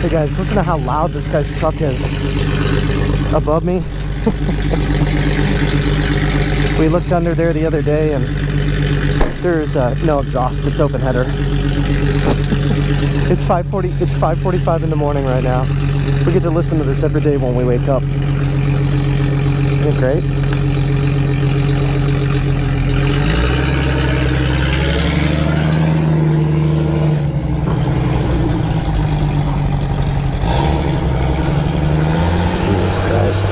Hey guys, listen to how loud this guy's truck is above me. We looked under there the other day and there's no exhaust, it's open header. It's 5:45 in the morning right now. We get to listen to this every day when we wake up. Isn't it great? Jesus Christ.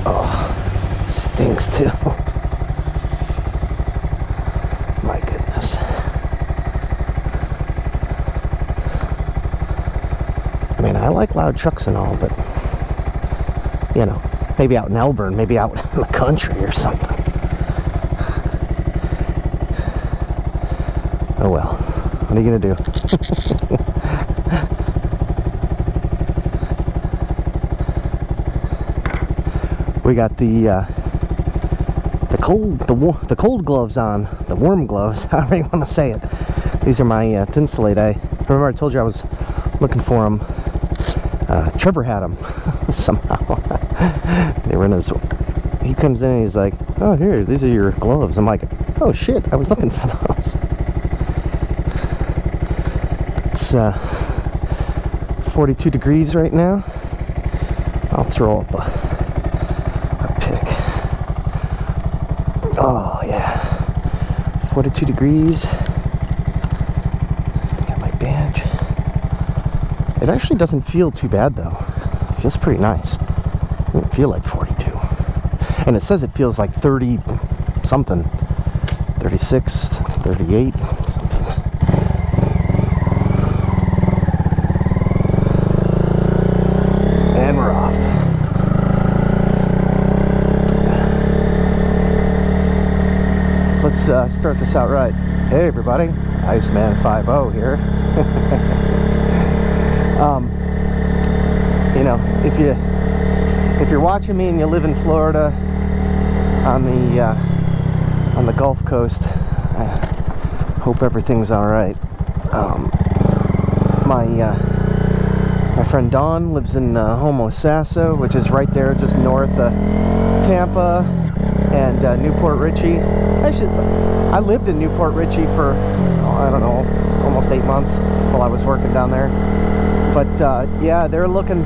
Oh, stinks too. My goodness. I mean, I like loud trucks and all, but, you know, maybe out in Elburn, maybe out in the country or something. Oh well, what are you gonna do? We got the cold gloves on, the warm gloves, however you want to say it. These are my Thinsulate. I remember I told you I was looking for them. Trevor had them somehow. They were in his. He comes in and he's like, "Oh, here, these are your gloves." I'm like, "Oh shit, I was looking for those." It's 42 degrees right now. I'll throw up a pic. Oh yeah, 42 degrees. Got my badge. It actually doesn't feel too bad though. It feels pretty nice. It doesn't feel like 42. And it says it feels like 30 something. 36, 38, something. And we're off. Let's start this out right. Hey everybody, Iceman 50 here. You know, if you're watching me and you live in Florida on the Gulf Coast, I hope everything's all right. My friend Dawn lives in Homosassa, which is right there, just north of Tampa and Newport Richey. I lived in Newport Richey for I don't know, almost 8 months while I was working down there. But yeah, they're looking.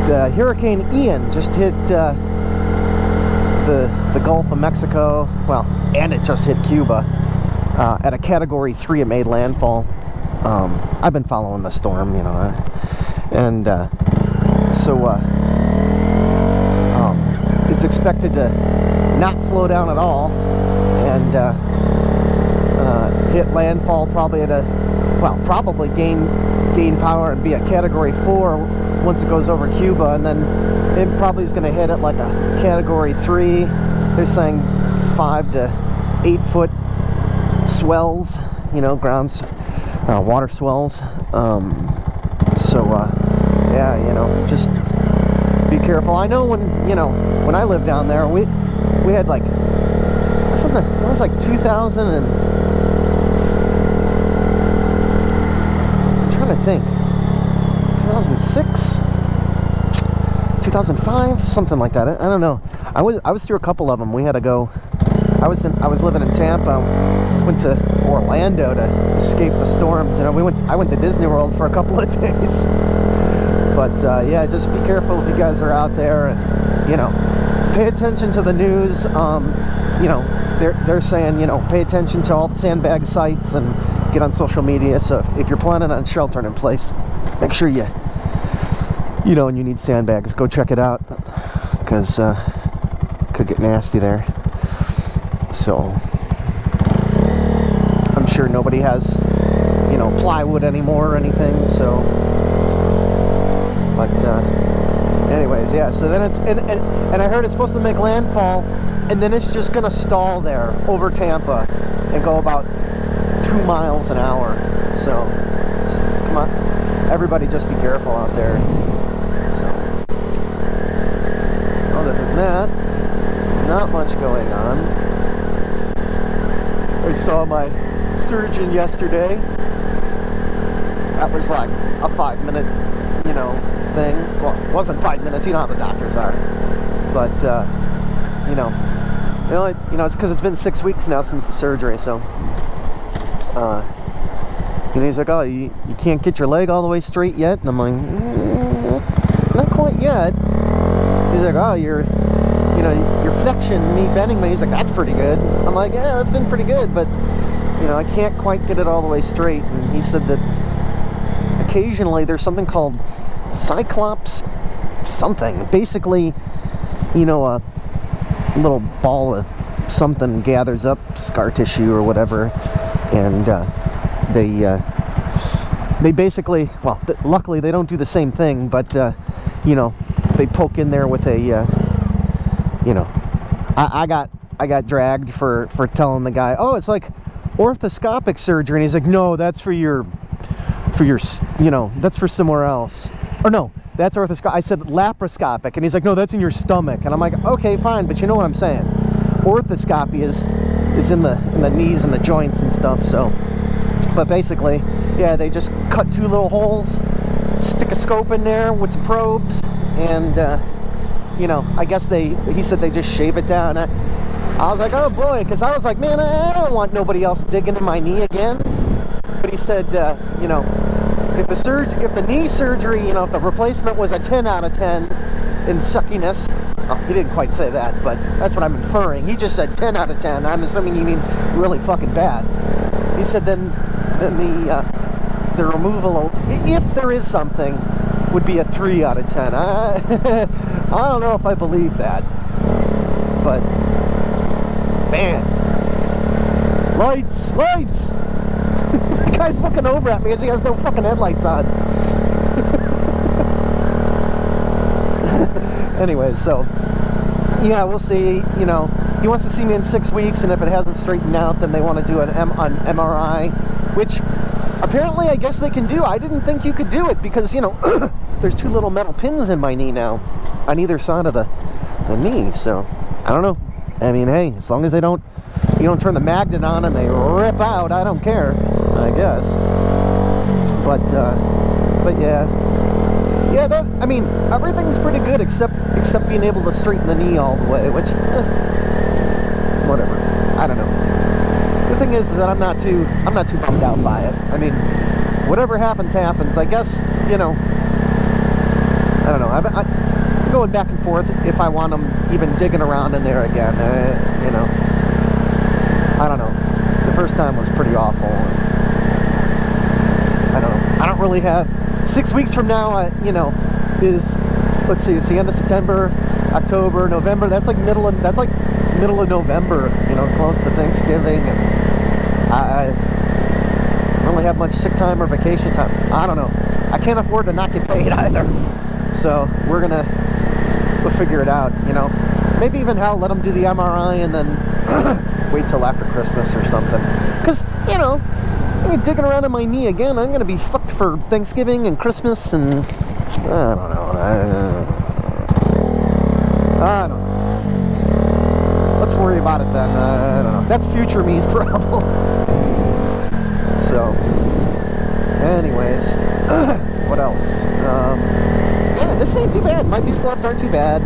The Hurricane Ian just hit the Gulf of Mexico. Well, and it just hit Cuba. At a Category 3, it made landfall. I've been following the storm, you know, and so it's expected to not slow down at all and hit landfall probably at probably gain power and be a Category 4 once it goes over Cuba, and then it probably is going to hit it like a Category 3. They're saying 5 to 8 foot swells, you know, water swells. Yeah, you know, just be careful. I know when I lived down there, we had like something. It was like 2000 and I'm trying to think. 2006, 2005, something like that. I don't know. I was through a couple of them. We had to go. I was living in Tampa. Went to Orlando to escape the storms. You know, I went to Disney World for a couple of days. But yeah, just be careful if you guys are out there, and you know, pay attention to the news. You know, they're saying, you know, pay attention to all the sandbag sites and get on social media. So if you're planning on sheltering in place, make sure you know, and you need sandbags, go check it out, because could get nasty there. So I'm sure nobody has, you know, plywood anymore or anything. So, but anyways, yeah. So then it's and I heard it's supposed to make landfall, and then it's just gonna stall there over Tampa and go about 2 miles an hour. So come on, everybody, just be careful out there. So other than that, there's not much going on. I saw my surgeon yesterday. That was like a 5-minute, you know, thing. Well, it wasn't 5 minutes. You know how the doctors are. But you know, it's because it's been 6 weeks now since the surgery. So, and he's like, "Oh, you can't get your leg all the way straight yet?" And I'm like, "Not quite yet." He's like, "Oh, your flexion, me bending me." He's like, "That's pretty good." I'm like, "Yeah, that's been pretty good, but you know, I can't quite get it all the way straight." And he said that occasionally there's something called Cyclops something. Basically, you know, a little ball of something gathers up scar tissue or whatever, and they basically, well, luckily they don't do the same thing, but you know, they poke in there with a you know, I got dragged for telling the guy, "Oh, it's like orthoscopic surgery," and he's like, "No, that's for your you know, that's for somewhere else." Or no, that's orthoscopic. I said laparoscopic, and he's like, "No, that's in your stomach." And I'm like, "Okay, fine, but you know what I'm saying. Orthoscopy is in the knees and the joints and stuff." So, but basically, yeah, they just cut 2 little holes, stick a scope in there with some probes, and you know, I guess he said they just shave it down. I was like, "Oh boy," because I was like, "Man, I don't want nobody else digging in my knee again." But he said, you know, if the knee surgery, you know, if the replacement was a 10 out of 10 in suckiness, oh, he didn't quite say that, but that's what I'm inferring. He just said 10 out of 10. I'm assuming he means really fucking bad. He said then the removal, if there is something, would be a 3 out of 10. I don't know if I believe that, but man, lights. The guy's looking over at me as he has no fucking headlights on. Anyway, so yeah, we'll see. You know, he wants to see me in 6 weeks, and if it hasn't straightened out, then they want to do an MRI, which apparently I guess they can do. I didn't think you could do it because, you know, there's 2 little metal pins in my knee now on either side of the knee. So I don't know. I mean, hey, as long as you don't turn the magnet on and they rip out, I don't care, I guess. But yeah, that, I mean, everything's pretty good except being able to straighten the knee all the way, which, whatever. I don't know. The thing is that I'm not too bummed out by it. I mean, whatever happens. I guess, you know, I don't know. I'm going back and forth if I want them even digging around in there again. You know, I don't know. The first time was pretty awful. I don't know. I don't really have 6 weeks from now. You know, is, let's see, it's the end of September, October, November. That's like middle of November. You know, close to Thanksgiving, and I don't really have much sick time or vacation time. I don't know. I can't afford to not get paid either. So we'll figure it out, you know. Maybe even let them do the MRI and then wait till after Christmas or something. Because, you know, I mean, digging around in my knee again, I'm going to be fucked for Thanksgiving and Christmas, and I don't know. I don't know. Let's worry about it then. I don't know. That's future me's problem. So, anyways, what else? Yeah, this ain't too bad. These gloves aren't too bad.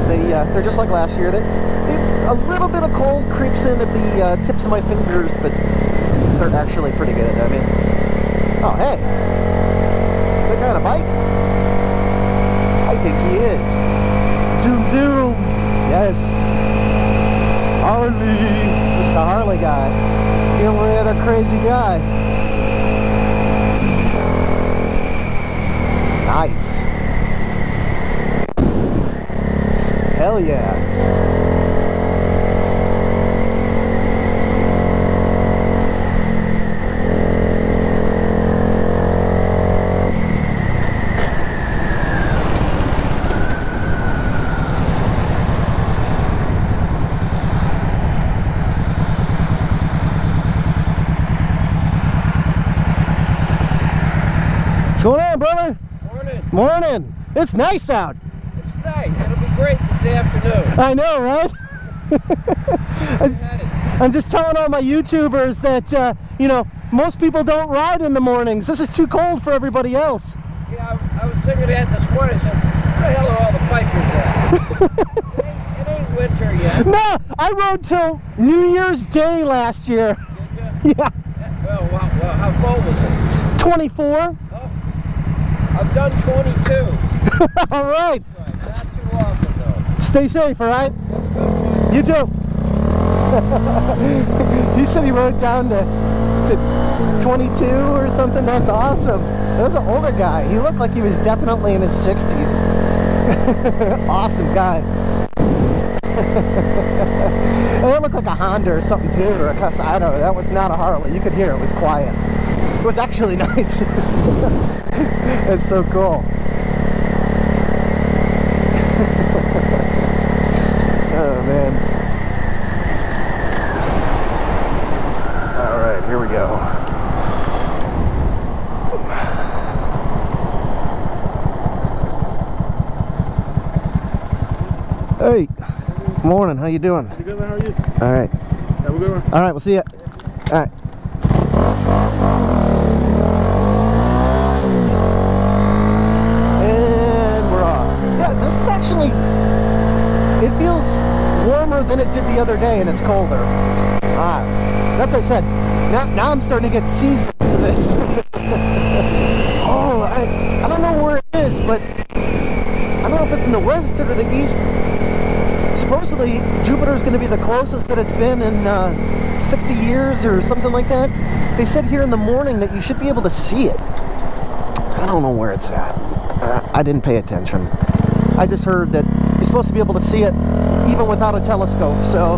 They're just like last year. A little bit of cold creeps in at the tips of my fingers, but they're actually pretty good. I mean, oh hey, is that guy on a bike? I think he is. Zoom zoom. Yes. Harley. This is the Harley guy. He's the only other crazy guy. Nice. Hell yeah. What's going on, brother? Morning. Morning. It's nice out. It's nice. It'll be great this afternoon. I know, right? I'm just telling all my YouTubers that you know, most people don't ride in the mornings. This is too cold for everybody else. Yeah, I was thinking that this morning. I said, where the hell are all the bikers at? it ain't winter yet. No, I rode till New Year's Day last year. Did you? Yeah. Well, how cold was it? 24. Oh, I've done 22. All right. Not too often, though. Stay safe, all right? You too. He said he rode down to 22 or something. That's awesome. That was an older guy. He looked like he was definitely in his 60s. Awesome guy. And it looked like a Honda or something too, or I don't know. That was not a Harley. You could hear it was quiet. It was actually nice. It's so cool. Oh man. All right, here we go. Hey, morning. How you doing? You good, man? How are you? All right. Have a good one. All right, we'll see ya. All right. And we're off. Yeah, this is actually, it feels warmer than it did the other day, and it's colder. That's what I said. Now I'm starting to get seasoned to this. Oh, I don't know where it is, but I don't know if it's in the west or the east. Supposedly, Jupiter's going to be the closest that it's been in 60 years or something like that. They said here in the morning that you should be able to see it. I don't know where it's at. I didn't pay attention. I just heard that you're supposed to be able to see it even without a telescope. So,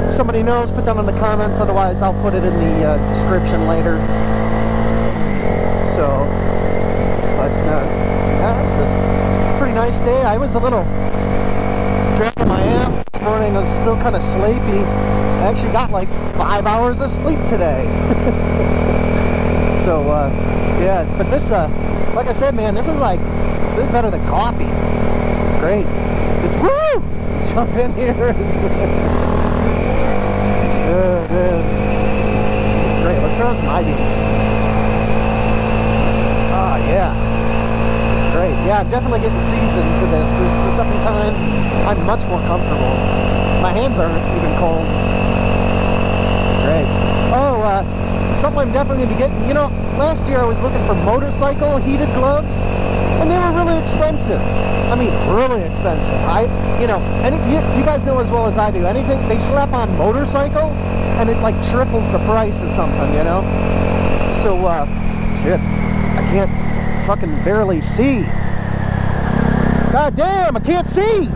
if somebody knows, put that in the comments. Otherwise, I'll put it in the description later. So, but yeah, it's a pretty nice day. I was a little dragging my ass this morning. I was still kind of sleepy. I actually got like 5 hours of sleep today. So yeah, but this like I said, man, this is better than coffee. This is great. Just woo, jump in here. Man. It's great. Let's turn on some iBeams. Ah, yeah. It's great. Yeah, I'm definitely getting seasoned to this. This is the second time. I'm much more comfortable. My hands aren't even cold. It's great. Oh, something I'm definitely going to be getting. You know, last year I was looking for motorcycle heated gloves, and they were really expensive. I mean, really expensive. You guys know as well as I do, anything they slap on motorcycle, and it like triples the price of something, you know? So, shit, I can't fucking barely see. God damn, I can't see!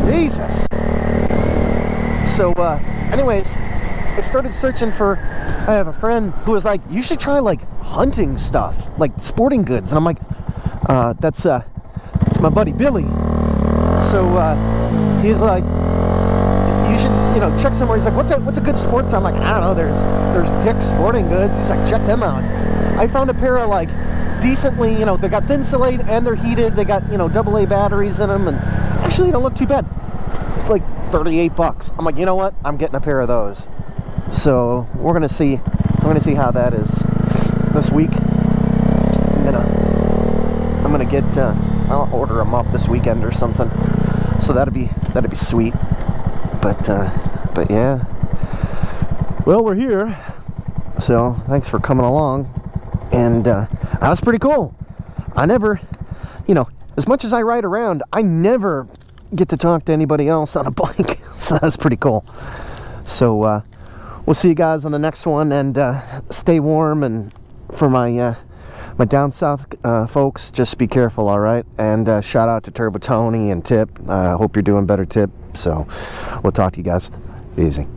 Jesus. So, anyways, I started searching for, I have a friend who was like, you should try like hunting stuff, like sporting goods. And I'm like, that's my buddy Billy. So, he's like, you should, check somewhere. He's like, what's a good sports store? I'm like, I don't know, there's Dick's Sporting Goods. He's like, check them out. I found a pair of like decently, they got thin insulate and they're heated. They got, AA batteries in them, and actually don't look too bad. Like $38. I'm like, you know what? I'm getting a pair of those. So we're gonna see how that is this week. I'm gonna get I'll order them up this weekend or something. So that'd be sweet. But yeah. Well, we're here. So thanks for coming along. And that was pretty cool. I never, as much as I ride around, I never get to talk to anybody else on a bike. So that's pretty cool. So we'll see you guys on the next one, and stay warm. And for my down south folks, just be careful, all right? And shout out to Turbo Tony and Tip. Hope you're doing better, Tip. So we'll talk to you guys. Easy.